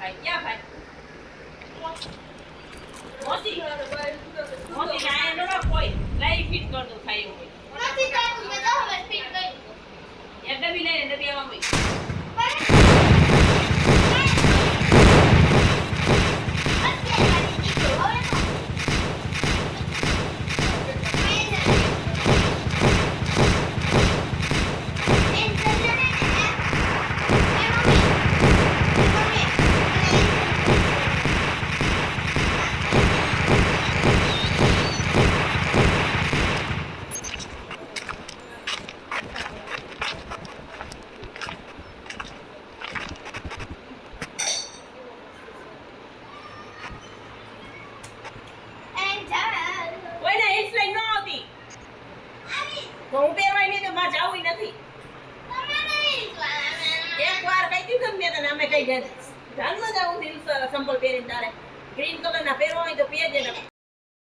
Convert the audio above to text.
ભાઈ ક્યાં ભાઈ મોતી મોતી આયા નો કોઈ લાઈ ફિટ કર દો થાય એવું નથી કાઈ મેં તો હવે ફિટ કરી એક ડબ્બી લઈને ડબ્બી આવા ભાઈ તો હું પહેરવાય નહીં તો મારે જાવું નથી એકવાર કહી દીધું ને તને અમે કઈ જાનમાં જાવું સંપલ પહેરીને તારે ગ્રીન કલર ના પહેરવા હોય તો પહેરજે ને